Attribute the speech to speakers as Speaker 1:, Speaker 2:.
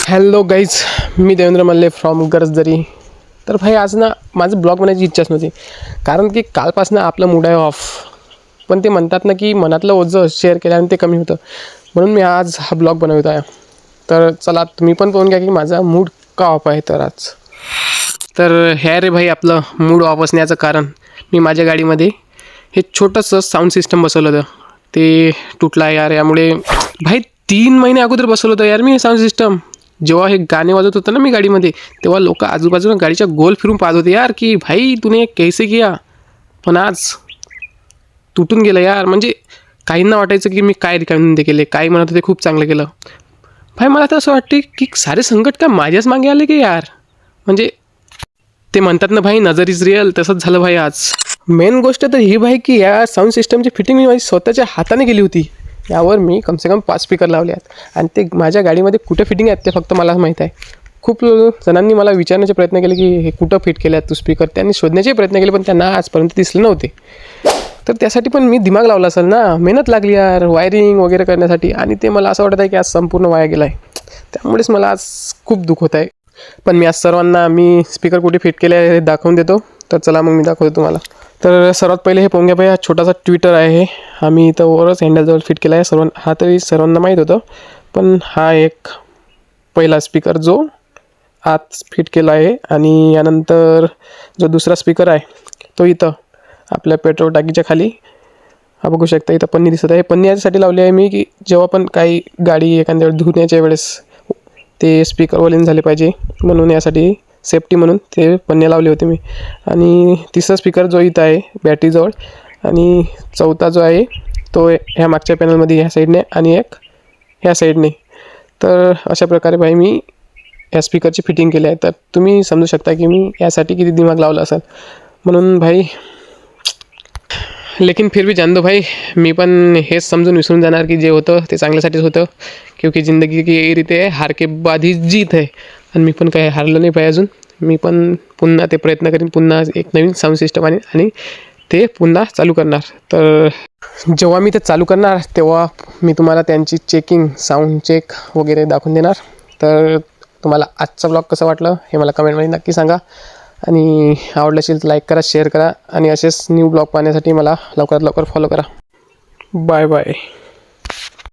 Speaker 1: Hello guys, मी Devendra Malle from Garajdari. तर भाई आज ना माझं ब्लॉग बनायची इच्छाच नव्हती, कारण की कालपासून आपलं मूड आहे ऑफ. पण ते म्हणतात ना की मनातलं ओझं शेअर केल्याने ते कमी होतं, म्हणून मी आज हा ब्लॉग बनवत आहे. तर चला तुम्ही पण पाहून घ्या की माझा मूड का ऑफ आहे. तर आज तर हे रे भाई आपलं मूड ऑफ असण्याचं कारण, मी माझ्या गाडीमध्ये हे छोटंसं साऊंड सिस्टम बसवलं होतं, ते तुटलं आहे यार. यामुळे भाई 3 महिने अगोदर बसवलं होतं यार मी साऊंड सिस्टम. जेव्हा हे गाणे वाजत होतं ना मी गाडीमध्ये, तेव्हा लोक आजूबाजूला गाडीच्या गोल फिरून पाहत होते यार की भाई तूने कैसे किया. पण आज तुटून गेलं यार. म्हणजे काहींना वाटायचं की मी काय रिकामे केले, काही म्हणत होते खूप चांगलं केलं. भाई मला तर असं वाटते की सारे संकट का माझ्याच मागे आले की यार. म्हणजे ते म्हणतात ना भाई नजर इज रिअल, तसंच झालं भाई आज. मेन गोष्ट तर ही भाई की या साऊंड सिस्टमची फिटिंग मी माझी स्वतःच्या हाताने केली होती. यावर मी कमसे कम 5 स्पीकर लावले आहेत आणि ते माझ्या गाडीमध्ये कुठं फिटिंग आहेत ते फक्त मला माहीत आहे. खूप जणांनी मला विचारण्याचे प्रयत्न केले की हे कुठं फिट केले आहेत तू स्पीकर. त्यांनी शोधण्याचे प्रयत्न केले पण त्यांना आजपर्यंत दिसले नव्हते. तर त्यासाठी पण मी दिमाग लावला असेल ना, मेहनत लागली यार वायरिंग वगैरे करण्यासाठी, आणि ते मला असं वाटत आहे की आज संपूर्ण वाया गेला आहे. त्यामुळेच मला आज खूप दुःख होत आहे. पण मी आज सर्वांना मी स्पीकर कुठे फिट केले आहे हे दाखवून देतो. तर चला मग मी दाखवतो तुम्हाला. तर सर्वात पहिले हे पाहून घ्या. हा छोटासा ट्विटर आहे, आम्ही इथं वरच हँडलजवळ फिट केला आहे. हा तरी सर्वांना माहीत होतं, पण हा एक पहिला स्पीकर जो आत फिट केला आहे. आणि यानंतर जो दुसरा स्पीकर आहे तो इथं आपल्या पेट्रोल टाकीच्या खाली, हा बघू शकता इथं पन्नी दिसत आहे. पन्नी याच्यासाठी लावली आहे मी की जेव्हा पण काही गाडी एखाद्या वेळेस धुण्याच्या वेळेस ते स्पीकर वॉल्यूम झाले पाहिजे, म्हणून यासाठी सेफ्टी म्हणून ते पन्ने लावले होते मी. आणि तिसरा स्पीकर जो इथं आहे बॅटरीजवळ, आणि चौथा जो आहे तो ह्या मागच्या पॅनलमध्ये ह्या साईडने आणि एक ह्या साईडने. तर अशा प्रकारे भाई मी या स्पीकरची फिटिंग केली आहे. तर तुम्ही समजू शकता की मी यासाठी किती दिमाग लावला असेल. म्हणून भाई लेकिन फिर भी जान दो भाई, मी पण हेच समजून विसरून जाणार की जे होतं ते चांगल्यासाठीच होतं. क्योंकि ज़िंदगी की यही रीत आहे, हार के बाद ही जीत है. आणि मी पण काही हारलो नाही पाहिजे अजून. मी पण पुन्हा ते प्रयत्न करीन, पुन्हा एक नवीन साऊंड सिस्टम आणि ते पुन्हा चालू करणार. तर जेव्हा मी ते चालू करणार तेव्हा मी तुम्हाला त्यांची चेकिंग, साऊंड चेक वगैरे दाखवून देणार. तर तुम्हाला आजचा ब्लॉग कसं वाटलं हे मला कमेंटमध्ये नक्की सांगा. आणि आवडलं असेल तर लाईक करा, शेअर करा, आणि असेच न्यू ब्लॉग पाहण्यासाठी मला लवकरात लवकर फॉलो करा. Bye bye.